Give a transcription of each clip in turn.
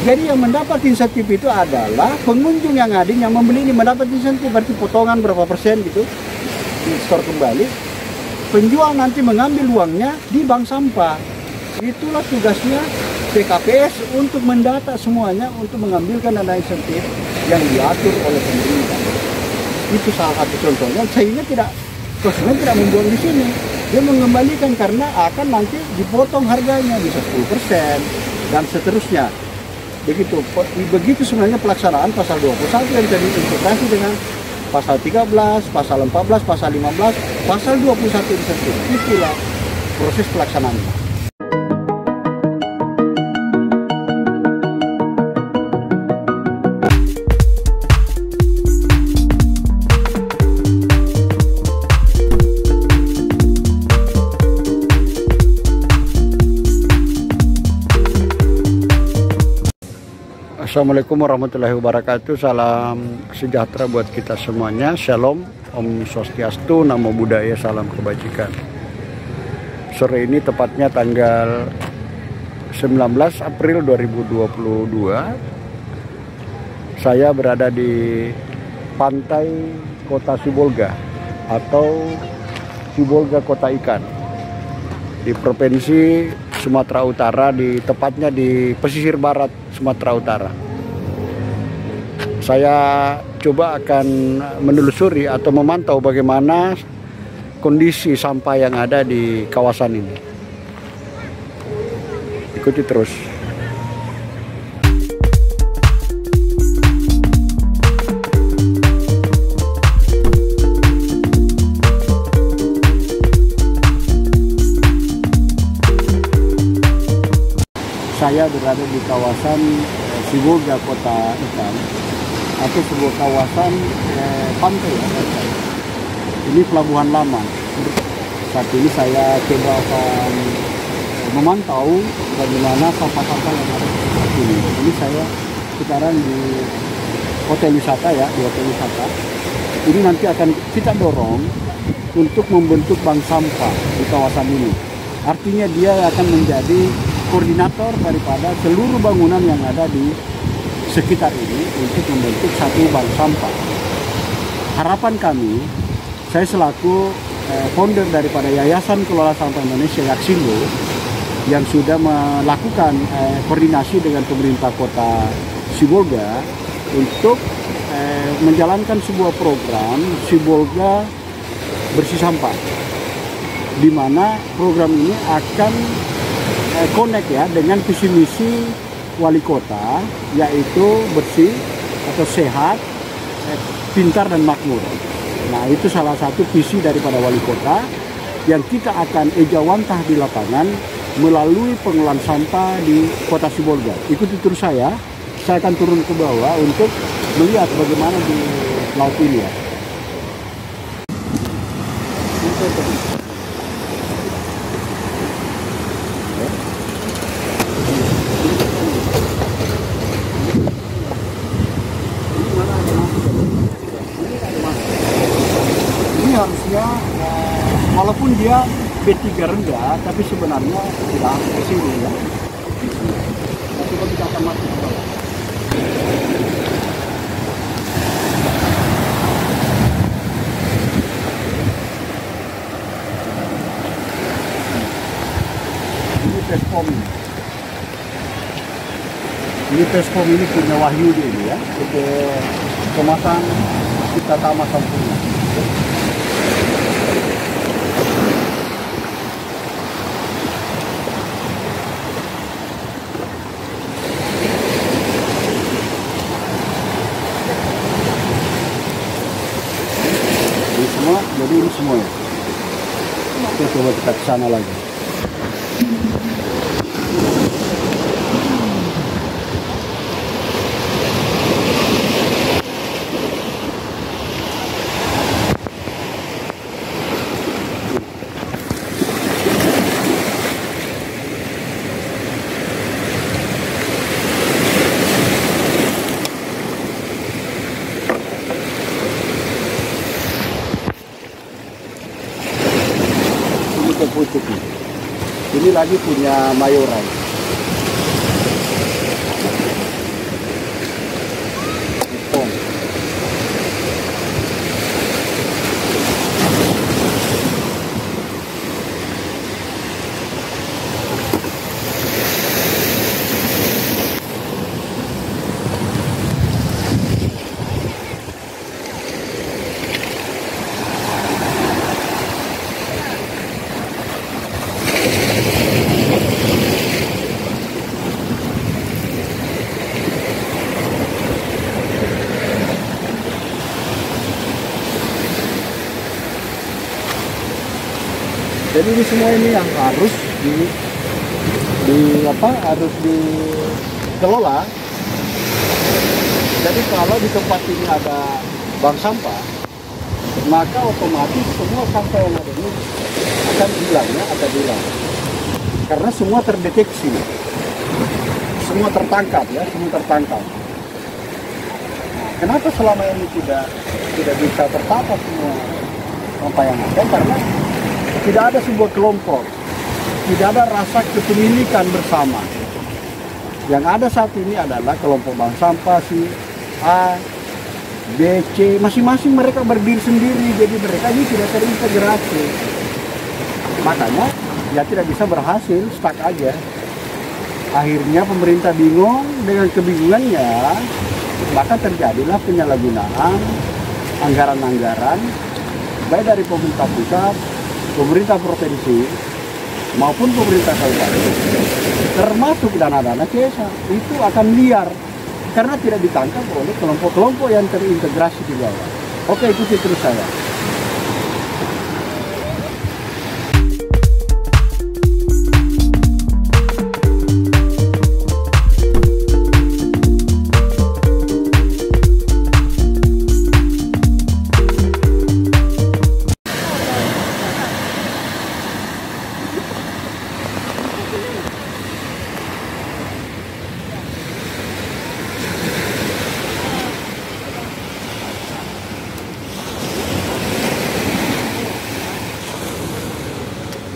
Jadi yang mendapat insentif itu adalah pengunjung yang hadir yang membeli ini mendapat insentif, berarti potongan berapa persen gitu, di store kembali. Penjual nanti mengambil uangnya di bank sampah. Itulah tugasnya PKPS untuk mendata semuanya untuk mengambilkan dana insentif yang diatur oleh pemerintah. Itu salah satu contohnya, sehingga konsumen tidak membuang di sini. Dia mengembalikan karena akan nanti dipotong harganya bisa 10% dan seterusnya. Begitu sebenarnya pelaksanaan pasal 21 yang jadi integrasi dengan pasal 13, pasal 14, pasal 15, pasal 21 insentif. Itulah proses pelaksanaannya. Assalamualaikum warahmatullahi wabarakatuh. Salam sejahtera buat kita semuanya. Shalom, Om Swastiastu, Namo Buddhaya, salam kebajikan. Sore ini tepatnya tanggal 19 April 2022. Saya berada di pantai Kota Sibolga atau Sibolga Kota Ikan di Provinsi Sumatera Utara, tepatnya di pesisir barat Sumatera Utara. Saya coba akan menelusuri atau memantau bagaimana kondisi sampah yang ada di kawasan ini. Ikuti terus. Saya berada di kawasan Sibolga Kota Ikan atau sebuah kawasan pantai ya. Ini pelabuhan lama. Saat ini saya coba akan memantau bagaimana sampah-sampah yang ada di tempat ini. Ini saya sekarang di hotel wisata ya, di hotel wisata. Ini nanti akan kita dorong untuk membentuk bank sampah di kawasan ini. Artinya dia akan menjadi koordinator daripada seluruh bangunan yang ada di sekitar ini untuk membentuk satu bank sampah. Harapan kami, saya selaku founder daripada Yayasan Kelola Sampah Indonesia Yaksindo yang sudah melakukan koordinasi dengan pemerintah Kota Sibolga untuk menjalankan sebuah program Sibolga Bersih Sampah, di mana program ini akan connect ya dengan visi misi wali kota, yaitu bersih atau sehat, pintar dan makmur. Nah, itu salah satu visi daripada wali kota yang kita akan ejawantah di lapangan melalui pengelolaan sampah di Kota Sibolga. Ikuti terus saya akan turun ke bawah untuk melihat bagaimana di laut ini ya. Harusnya walaupun dia B3 rendah, tapi sebenarnya tidak ke sini ya. Nanti kita akan masuk ke bawah. Ini Pespom. Ini Pespom ini punya Wahyu ini ya. Itu kemasan kita sama sempurna. Jadi ini semua ya. Oke, coba kita ke sana lagi. Pucuk nih. Ini lagi punya Mayorai. Jadi ini semua ini yang harus harus dikelola. Jadi kalau di tempat ini ada bank sampah, maka otomatis semua sampah yang ada ini akan hilang. Karena semua terdeteksi, semua tertangkap ya, semua tertangkap. Kenapa selama ini tidak bisa tertangkap semua sampah yang ada? Karena tidak ada sebuah kelompok, tidak ada rasa kepemilikan bersama. Yang ada saat ini adalah kelompok bank sampah si A, B, C, masing-masing mereka berdiri sendiri, jadi mereka ini tidak terintegrasi. Makanya ya tidak bisa berhasil, stuck aja. Akhirnya pemerintah bingung, dengan kebingungannya maka terjadilah penyalahgunaan anggaran-anggaran baik dari pemerintah pusat, pemerintah provinsi maupun pemerintah kabupaten, termasuk dana-dana CSR itu akan liar karena tidak ditangkap oleh kelompok-kelompok yang terintegrasi di bawah. Oke, ikuti terus saya.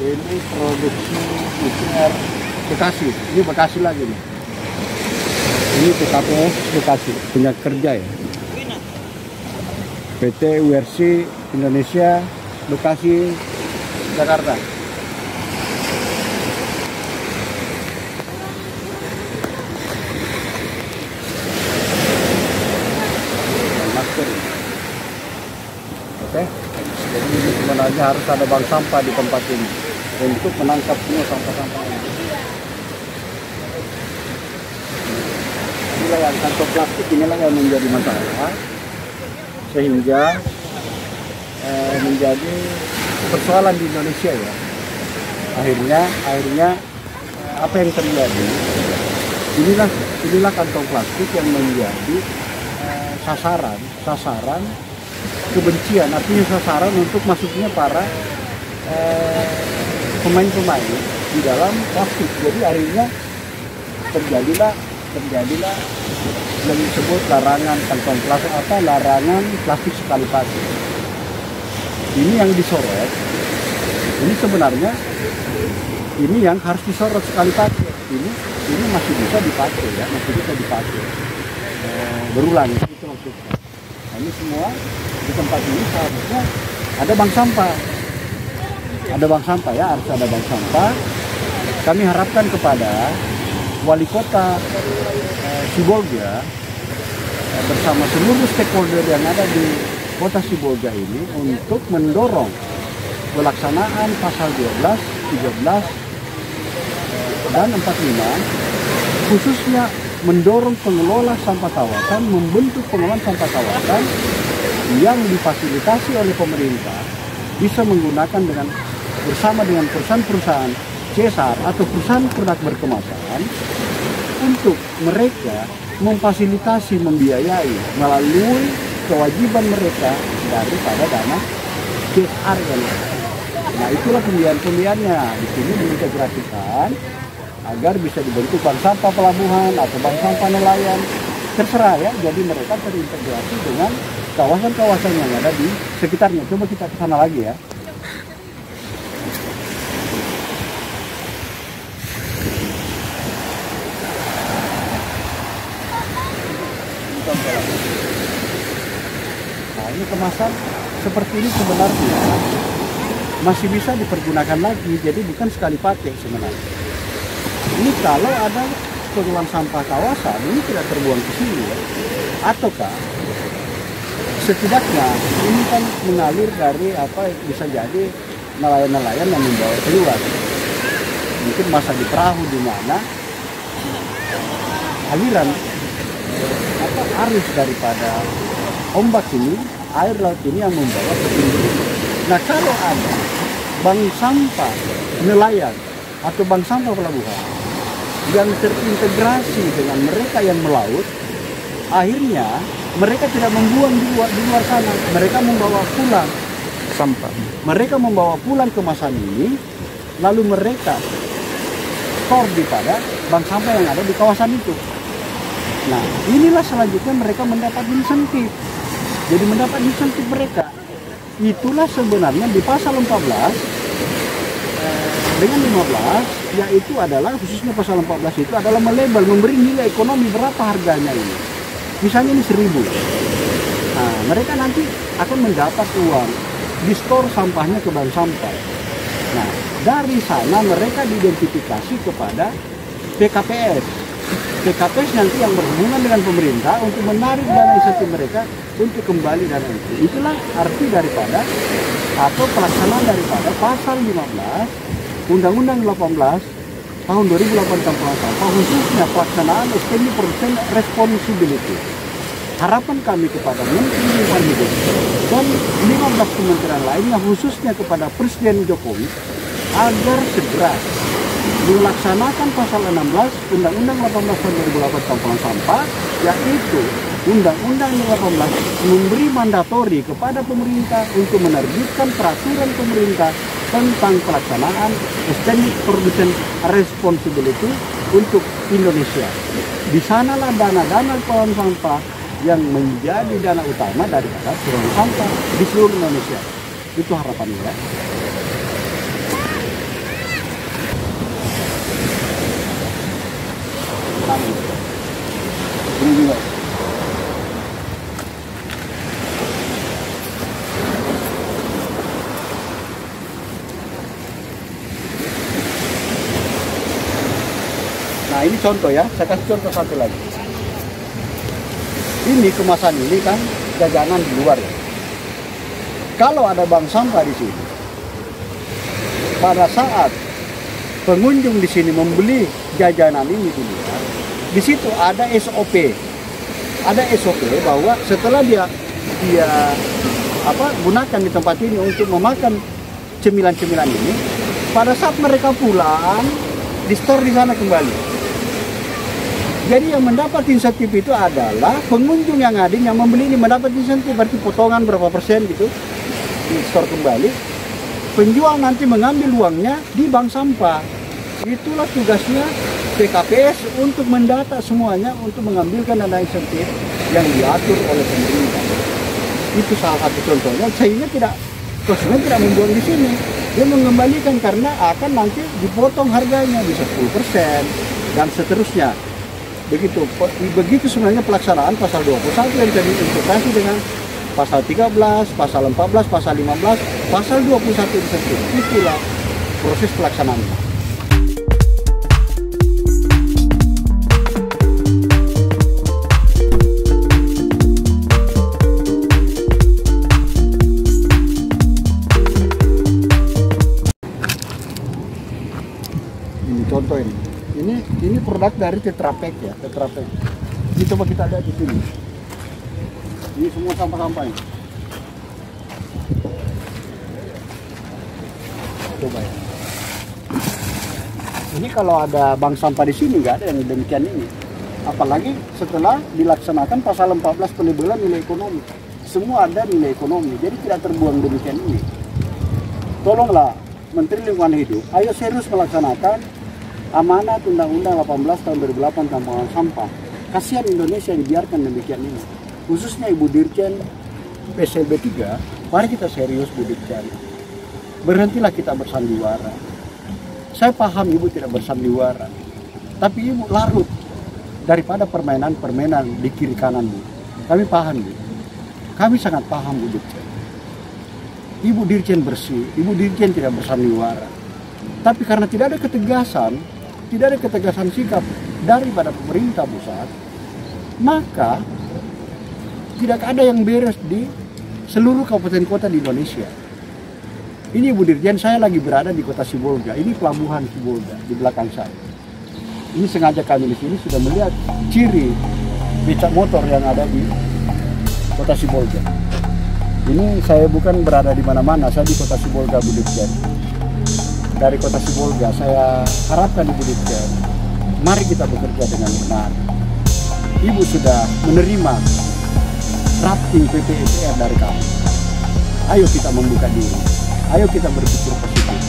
Ini produksi PCR Bekasi, ini Bekasi lagi nih. Ini PKPS Bekasi, punya kerja ya. PT URC Indonesia Bekasi Jakarta. Masker. Oke. Jadi ini sebenarnya harus ada bank sampah di tempat ini untuk menangkap semua sampah-sampah ini. Inilah yang kantong plastik, inilah yang menjadi masalah sehingga menjadi persoalan di Indonesia ya. Akhirnya apa yang terjadi? Inilah kantong plastik yang menjadi sasaran kebencian, artinya sasaran untuk masuknya para pemain-pemain di dalam plastik. Jadi akhirnya terjadilah yang disebut larangan kantong plastik, larangan plastik sekali pakai. Ini yang disorot. Ini sebenarnya ini yang harus disorot sekali pakai. Ini masih bisa dipakai ya, berulang itu maksudnya. Nah, ini semua di tempat ini seharusnya ada bank sampah. Ada bank sampah ya, harus ada bank sampah. Kami harapkan kepada wali kota Sibolga bersama seluruh stakeholder yang ada di kota Sibolga ini untuk mendorong pelaksanaan pasal 12, 13, dan 45, khususnya mendorong pengelola sampah kawasan membentuk pengelola sampah kawasan yang difasilitasi oleh pemerintah bisa menggunakan bersama dengan perusahaan-perusahaan CSR atau perusahaan produk berkemasan untuk mereka memfasilitasi, membiayai melalui kewajiban mereka daripada dana CSR kan. Nah, itulah pembiayaan-pembiayaannya di sini diintegrasikan agar bisa dibentuk bank sampah pelabuhan atau bank sampah nelayan, terserah ya. Jadi mereka terintegrasi dengan kawasan-kawasan yang ada di sekitarnya. Coba kita ke sana lagi ya. Nah, ini kemasan seperti ini sebenarnya masih bisa dipergunakan lagi, jadi bukan sekali pakai sebenarnya. Ini kalau ada pengelolaan sampah kawasan, ini tidak terbuang ke sini ya. Ataukah setidaknya ini kan mengalir dari bisa jadi nelayan-nelayan yang membawa keluar. Mungkin masa di perahu di mana aliran arus daripada ombak ini, air laut ini yang membawa ke sini. Nah, kalau ada bank sampah nelayan atau bank sampah pelabuhan yang terintegrasi dengan mereka yang melaut, akhirnya mereka tidak membuang di luar sana, mereka membawa pulang sampah. Mereka membawa pulang kemasan ini, lalu mereka store di pada bank sampah yang ada di kawasan itu. Nah, inilah selanjutnya mereka mendapat insentif. Jadi mendapat insentif mereka. Itulah sebenarnya di pasal 14 dengan 15, yaitu adalah khususnya pasal 14 itu adalah melabel, memberi nilai ekonomi berapa harganya ini. Misalnya ini 1.000. Nah, mereka nanti akan mendapat uang di store sampahnya ke bank sampah. Nah, dari sana mereka diidentifikasi kepada PKPS. PKPS nanti yang berhubungan dengan pemerintah untuk menarik dana insentif mereka untuk kembali dana itu. Itulah arti daripada atau pelaksanaan daripada pasal 15 Undang-Undang 18 tahun 2008 tentang sampah, khususnya pelaksanaan extended production responsibility. Harapan kami kepada Menteri Lingkungan Hidup dan 15 kementerian lainnya, khususnya kepada Presiden Jokowi, agar segera melaksanakan pasal 16 Undang-Undang 18 tahun 2008 tentang sampah, yaitu Undang-Undang 18 memberi mandatori kepada pemerintah untuk menerbitkan peraturan pemerintah tentang pelaksanaan extended production responsibility untuk Indonesia. Di sanalah dana-dana pengelolaan sampah yang menjadi dana utama daripada pengelolaan sampah di seluruh Indonesia. Itu harapannya ya. Ini juga. Nah, ini contoh ya, saya kasih contoh satu lagi. Ini kemasan ini kan jajanan di luar ya. Kalau ada bank sampah di sini, pada saat pengunjung di sini membeli jajanan ini di luar, di situ ada SOP. Ada SOP bahwa setelah dia gunakan di tempat ini untuk memakan cemilan-cemilan ini, pada saat mereka pulang di store di sana kembali. Jadi yang mendapat insentif itu adalah pengunjung yang hadir yang membeli ini mendapat insentif, berarti potongan berapa persen gitu di store kembali. Penjual nanti mengambil uangnya di bank sampah. Itulah tugasnya PKPS untuk mendata semuanya untuk mengambilkan dana insentif yang diatur oleh pemerintah. Itu salah satu contohnya, sehingga konsumen tidak membuang di sini. Dia mengembalikan karena akan nanti dipotong harganya bisa 10% dan seterusnya. Begitu sebenarnya pelaksanaan pasal 21 yang tadi integrasi dengan pasal 13, pasal 14, pasal 15, pasal 21 insentif. Itulah proses pelaksanaannya. Ini contoh ini. Ini produk dari Tetra Pak ya, Tetra Pak. Ini coba kita lihat di sini. Ini semua sampah-sampah ini. Coba ya. Ini kalau ada bank sampah di sini nggak ada yang demikian ini. Apalagi setelah dilaksanakan pasal 14 pelabelan nilai ekonomi. Semua ada nilai ekonomi, jadi tidak terbuang demikian ini. Tolonglah Menteri Lingkungan Hidup, ayo serius melaksanakan amanat Undang-Undang 18 tahun 2008 tentang pengelolaan sampah. Kasihan Indonesia dibiarkan demikian ini. Khususnya Ibu Dirjen PSLB 3, mari kita serius Bu Dirjen. Berhentilah kita bersandiwara. Saya paham Ibu tidak bersandiwara, tapi Ibu larut daripada permainan-permainan di kiri kanan Bu. Kami paham Bu. Kami sangat paham Bu Dirjen. Ibu Dirjen bersih, Ibu Dirjen tidak bersandiwara. Tapi karena tidak ada ketegasan sikap daripada pemerintah pusat, maka tidak ada yang beres di seluruh kabupaten kota di Indonesia. Ini Bu Dirjen, saya lagi berada di kota Sibolga. Ini pelabuhan Sibolga di belakang saya. Ini sengaja kami di sini sudah melihat ciri becak motor yang ada di kota Sibolga. Ini saya bukan berada di mana-mana, saya di kota Sibolga Bu Dirjen. dari Kota Sibolga, saya harapkan Ibu Dirjen, mari kita bekerja dengan benar. Ibu sudah menerima drafting PPSR dari kami. Ayo kita membuka diri, ayo kita berpikir positif.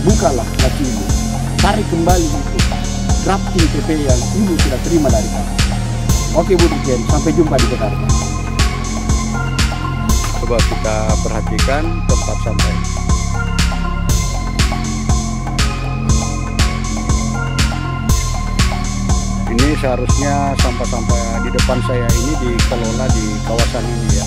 Bukalah hati Ibu, tarik kembali itu drafting PP yang Ibu sudah terima dari kami. Oke Bu Dirjen, sampai jumpa di Jakarta. Coba kita perhatikan tempat sampah. Ini seharusnya sampah-sampah di depan saya ini dikelola di kawasan ini ya.